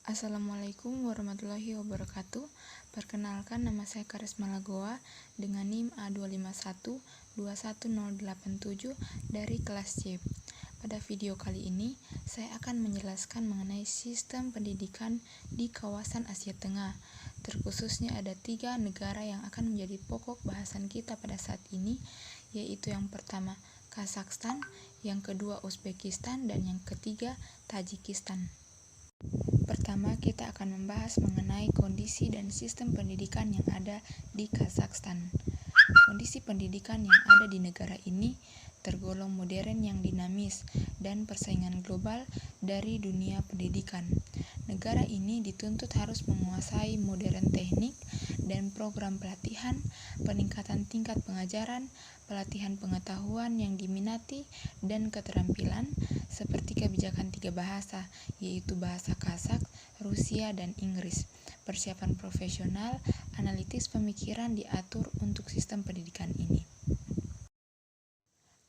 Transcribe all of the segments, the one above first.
Assalamualaikum warahmatullahi wabarakatuh. Perkenalkan, nama saya Karisma Lagoa dengan NIM A251-21087 dari kelas C. Pada video kali ini, saya akan menjelaskan mengenai sistem pendidikan di kawasan Asia Tengah. Terkhususnya ada 3 negara yang akan menjadi pokok bahasan kita pada saat ini, yaitu yang pertama Kazakhstan, yang kedua Uzbekistan, dan yang ketiga Tajikistan. Pertama, kita akan membahas mengenai kondisi dan sistem pendidikan yang ada di Kazakhstan. Kondisi pendidikan yang ada di negara ini tergolong modern yang dinamis dan persaingan global dari dunia pendidikan. Negara ini dituntut harus menguasai modern teknik dan program pelatihan, peningkatan tingkat pengajaran, pelatihan pengetahuan yang diminati, dan keterampilan seperti kebijakan 3 bahasa, yaitu bahasa Kazakh, Rusia, dan Inggris. Persiapan profesional, analitis pemikiran diatur untuk sistem pendidikan ini.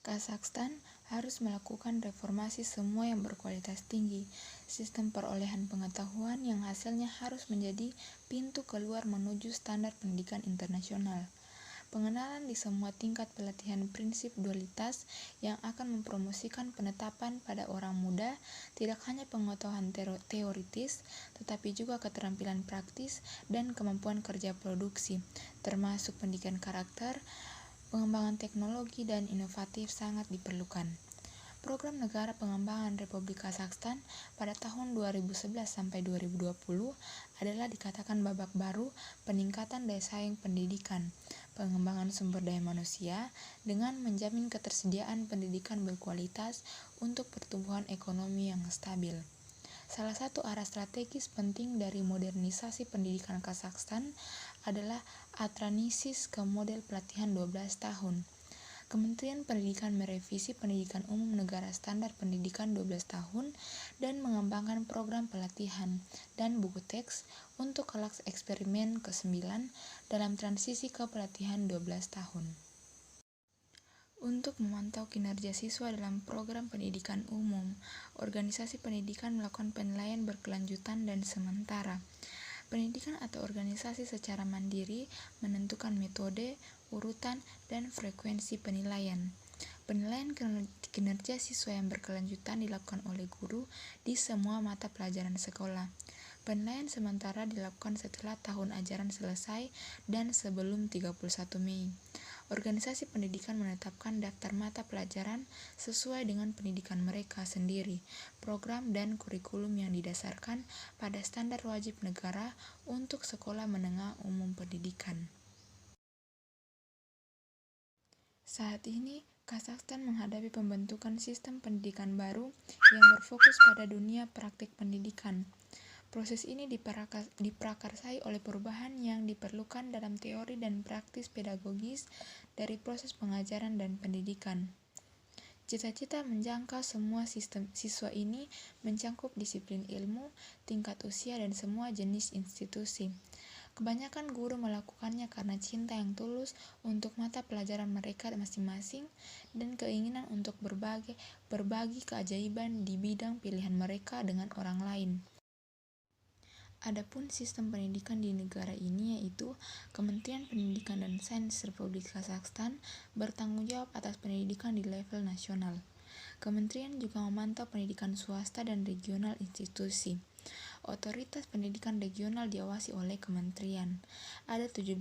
Kazakhstan harus melakukan reformasi semua yang berkualitas tinggi, sistem perolehan pengetahuan yang hasilnya harus menjadi pintu keluar menuju standar pendidikan internasional. Pengenalan di semua tingkat pelatihan prinsip dualitas yang akan mempromosikan penetapan pada orang muda tidak hanya pengetahuan teoritis, tetapi juga keterampilan praktis dan kemampuan kerja produksi, termasuk pendidikan karakter. Pengembangan teknologi dan inovatif sangat diperlukan. Program Negara Pengembangan Republik Kazakhstan pada tahun 2011 sampai 2020 adalah dikatakan babak baru peningkatan daya saing pendidikan, pengembangan sumber daya manusia dengan menjamin ketersediaan pendidikan berkualitas untuk pertumbuhan ekonomi yang stabil. Salah satu arah strategis penting dari modernisasi pendidikan Kazakhstan adalah transisi ke model pelatihan 12 tahun. Kementerian Pendidikan merevisi Pendidikan Umum Negara Standar Pendidikan 12 tahun dan mengembangkan program pelatihan dan buku teks untuk kelas eksperimen ke-9 dalam transisi ke pelatihan 12 tahun. Untuk memantau kinerja siswa dalam program pendidikan umum, organisasi pendidikan melakukan penilaian berkelanjutan dan sementara. Pendidikan atau organisasi secara mandiri menentukan metode, urutan, dan frekuensi penilaian. Penilaian kinerja siswa yang berkelanjutan dilakukan oleh guru di semua mata pelajaran sekolah. Penilaian sementara dilakukan setelah tahun ajaran selesai dan sebelum 31 Mei. Organisasi pendidikan menetapkan daftar mata pelajaran sesuai dengan pendidikan mereka sendiri, program dan kurikulum yang didasarkan pada standar wajib negara untuk sekolah menengah umum pendidikan. Saat ini, Kazakhstan menghadapi pembentukan sistem pendidikan baru yang berfokus pada dunia praktik pendidikan. Proses ini diprakarsai oleh perubahan yang diperlukan dalam teori dan praktis pedagogis dari proses pengajaran dan pendidikan. Cita-cita menjangkau semua sistem siswa ini mencakup disiplin ilmu, tingkat usia, dan semua jenis institusi. Kebanyakan guru melakukannya karena cinta yang tulus untuk mata pelajaran mereka masing-masing dan keinginan untuk berbagi keajaiban di bidang pilihan mereka dengan orang lain. Adapun sistem pendidikan di negara ini yaitu Kementerian Pendidikan dan Sains Republik Kazakhstan bertanggung jawab atas pendidikan di level nasional. Kementerian juga memantau pendidikan swasta dan regional institusi. Otoritas pendidikan regional diawasi oleh kementerian. Ada 17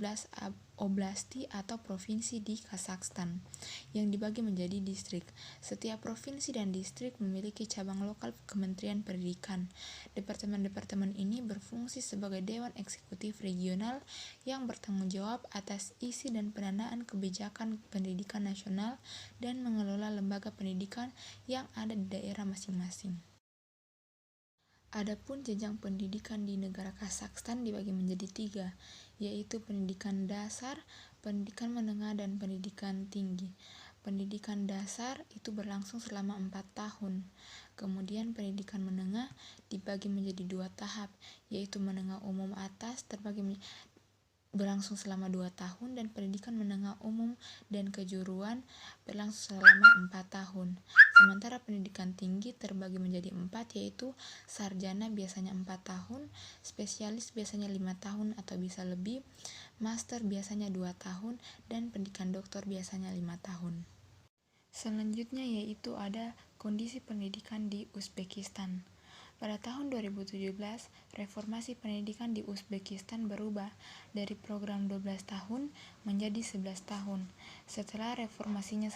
oblasti atau provinsi di Kazakhstan yang dibagi menjadi distrik. Setiap provinsi dan distrik memiliki cabang lokal Kementerian Pendidikan. Departemen-departemen ini berfungsi sebagai dewan eksekutif regional yang bertanggung jawab atas isi dan pendanaan kebijakan pendidikan nasional dan mengelola lembaga pendidikan yang ada di daerah masing-masing. Adapun jenjang pendidikan di negara Kazakhstan dibagi menjadi 3, yaitu pendidikan dasar, pendidikan menengah, dan pendidikan tinggi. Pendidikan dasar itu berlangsung selama 4 tahun. Kemudian pendidikan menengah dibagi menjadi 2 tahap, yaitu menengah umum atas berlangsung selama 2 tahun dan pendidikan menengah umum dan kejuruan berlangsung selama 4 tahun. Sementara pendidikan tinggi terbagi menjadi 4, yaitu sarjana biasanya 4 tahun, spesialis biasanya 5 tahun atau bisa lebih, master biasanya 2 tahun, dan pendidikan doktor biasanya 5 tahun. Selanjutnya yaitu ada kondisi pendidikan di Uzbekistan. Pada tahun 2017, reformasi pendidikan di Uzbekistan berubah dari program 12 tahun menjadi 11 tahun. Setelah reformasi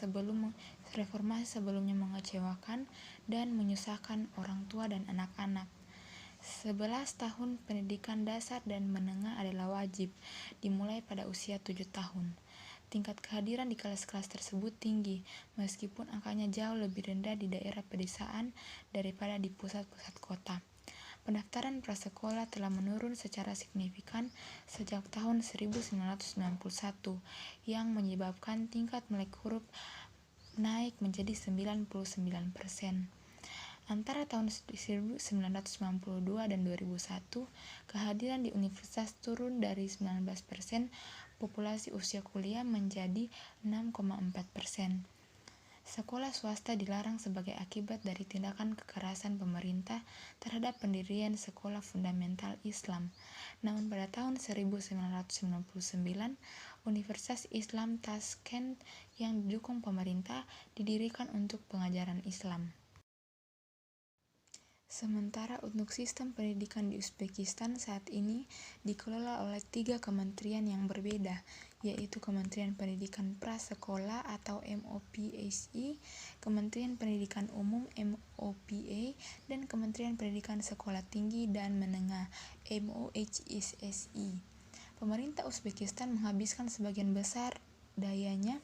sebelumnya mengecewakan dan menyusahkan orang tua dan anak-anak. 11 tahun pendidikan dasar dan menengah adalah wajib, dimulai pada usia 7 tahun. Tingkat kehadiran di kelas-kelas tersebut tinggi, meskipun angkanya jauh lebih rendah di daerah pedesaan daripada di pusat-pusat kota. Pendaftaran prasekolah telah menurun secara signifikan sejak tahun 1991, yang menyebabkan tingkat melek huruf naik menjadi 99%. Antara tahun 1992 dan 2001, kehadiran di universitas turun dari 19% populasi usia kuliah menjadi 6,4%. Sekolah swasta dilarang sebagai akibat dari tindakan kekerasan pemerintah terhadap pendirian sekolah fundamental Islam. Namun pada tahun 1999, Universitas Islam Tashkent yang didukung pemerintah didirikan untuk pengajaran Islam. Sementara untuk sistem pendidikan di Uzbekistan saat ini dikelola oleh 3 kementerian yang berbeda, yaitu Kementerian Pendidikan Prasekolah atau MOPSI, Kementerian Pendidikan Umum MOPA, dan Kementerian Pendidikan Sekolah Tinggi dan Menengah MOHSSI. Pemerintah Uzbekistan menghabiskan sebagian besar dayanya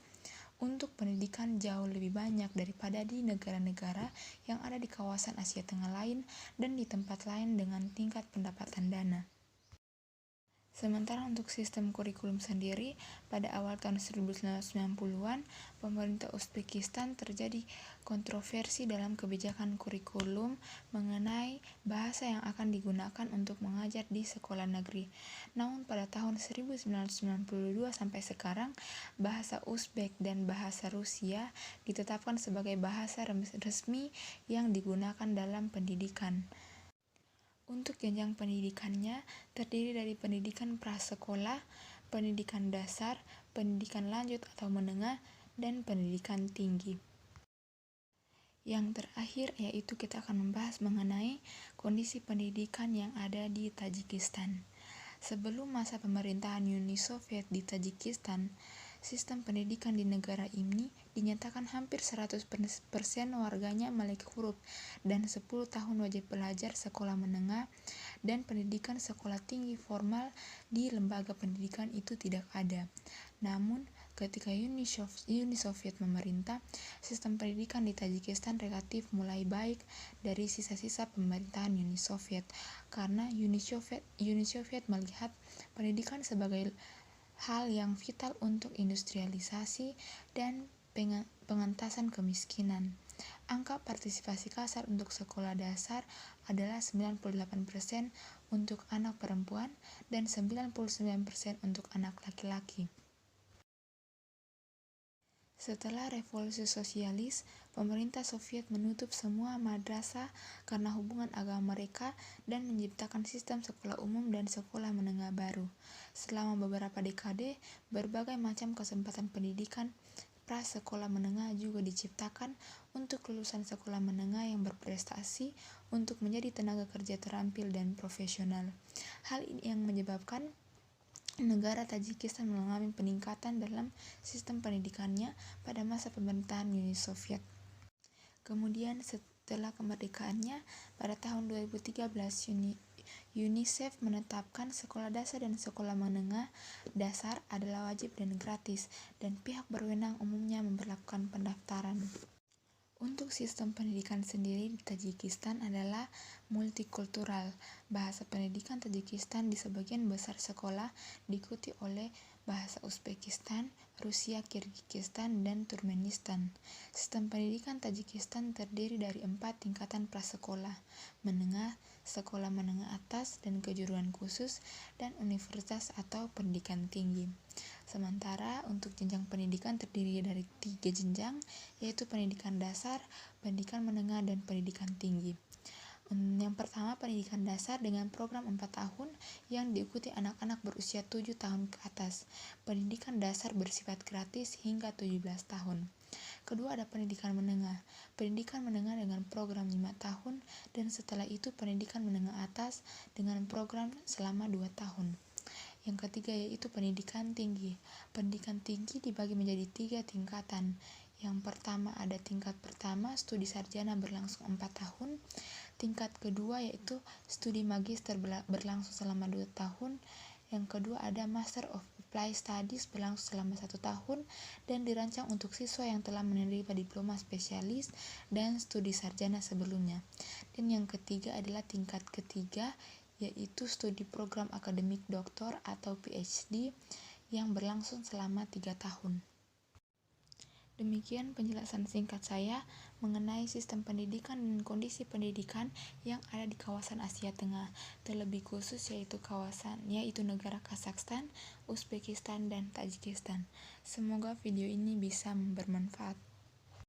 untuk pendidikan jauh lebih banyak daripada di negara-negara yang ada di kawasan Asia Tengah lain dan di tempat lain dengan tingkat pendapatan dana. Sementara untuk sistem kurikulum sendiri, pada awal tahun 1990-an, pemerintah Uzbekistan terjadi kontroversi dalam kebijakan kurikulum mengenai bahasa yang akan digunakan untuk mengajar di sekolah negeri. Namun pada tahun 1992 sampai sekarang, bahasa Uzbek dan bahasa Rusia ditetapkan sebagai bahasa resmi yang digunakan dalam pendidikan. Untuk jenjang pendidikannya terdiri dari pendidikan prasekolah, pendidikan dasar, pendidikan lanjut atau menengah, dan pendidikan tinggi. Yang terakhir yaitu kita akan membahas mengenai kondisi pendidikan yang ada di Tajikistan. Sebelum masa pemerintahan Uni Soviet di Tajikistan, sistem pendidikan di negara ini dinyatakan hampir 100% warganya melek huruf dan 10 tahun wajib belajar sekolah menengah dan pendidikan sekolah tinggi formal di lembaga pendidikan itu tidak ada. Namun, ketika Uni Soviet memerintah, sistem pendidikan di Tajikistan relatif mulai baik dari sisa-sisa pemerintahan Uni Soviet, karena Uni Soviet melihat pendidikan sebagai hal yang vital untuk industrialisasi dan pengentasan kemiskinan. Angka partisipasi kasar untuk sekolah dasar adalah 98% untuk anak perempuan dan 99% untuk anak laki-laki. Setelah revolusi sosialis, pemerintah Soviet menutup semua madrasah karena hubungan agama mereka dan menciptakan sistem sekolah umum dan sekolah menengah baru. Selama beberapa dekade, berbagai macam kesempatan pendidikan prasekolah menengah juga diciptakan untuk lulusan sekolah menengah yang berprestasi untuk menjadi tenaga kerja terampil dan profesional. Hal ini yang menyebabkan negara Tajikistan mengalami peningkatan dalam sistem pendidikannya pada masa pemerintahan Uni Soviet. Kemudian setelah kemerdekaannya, pada tahun 2013 UNICEF menetapkan sekolah dasar dan sekolah menengah dasar adalah wajib dan gratis, dan pihak berwenang umumnya memberlakukan pendaftaran. Untuk sistem pendidikan sendiri di Tajikistan adalah multikultural. Bahasa pendidikan Tajikistan di sebagian besar sekolah diikuti oleh bahasa Uzbekistan, Rusia, Kirgizistan, dan Turkmenistan. Sistem pendidikan Tajikistan terdiri dari 4 tingkatan prasekolah, menengah, sekolah menengah atas, dan kejuruan khusus, dan universitas atau pendidikan tinggi. Sementara untuk jenjang pendidikan terdiri dari 3 jenjang, yaitu pendidikan dasar, pendidikan menengah, dan pendidikan tinggi. Yang pertama, pendidikan dasar dengan program 4 tahun yang diikuti anak-anak berusia 7 tahun ke atas. Pendidikan dasar bersifat gratis hingga 17 tahun. Kedua, ada pendidikan menengah. Pendidikan menengah dengan program 5 tahun dan setelah itu pendidikan menengah atas dengan program selama 2 tahun. Yang ketiga yaitu pendidikan tinggi. Pendidikan tinggi dibagi menjadi 3 tingkatan. Yang pertama ada tingkat pertama, studi sarjana berlangsung 4 tahun. Tingkat kedua yaitu studi magister berlangsung selama 2 tahun. Yang kedua ada Master of Applied Studies berlangsung selama 1 tahun dan dirancang untuk siswa yang telah menerima diploma spesialis dan studi sarjana sebelumnya. Dan yang ketiga adalah tingkat ketiga yaitu studi program akademik doktor atau PhD yang berlangsung selama 3 tahun. Demikian penjelasan singkat saya mengenai sistem pendidikan dan kondisi pendidikan yang ada di kawasan Asia Tengah, terlebih khusus yaitu negara Kazakhstan, Uzbekistan, dan Tajikistan. Semoga video ini bisa bermanfaat.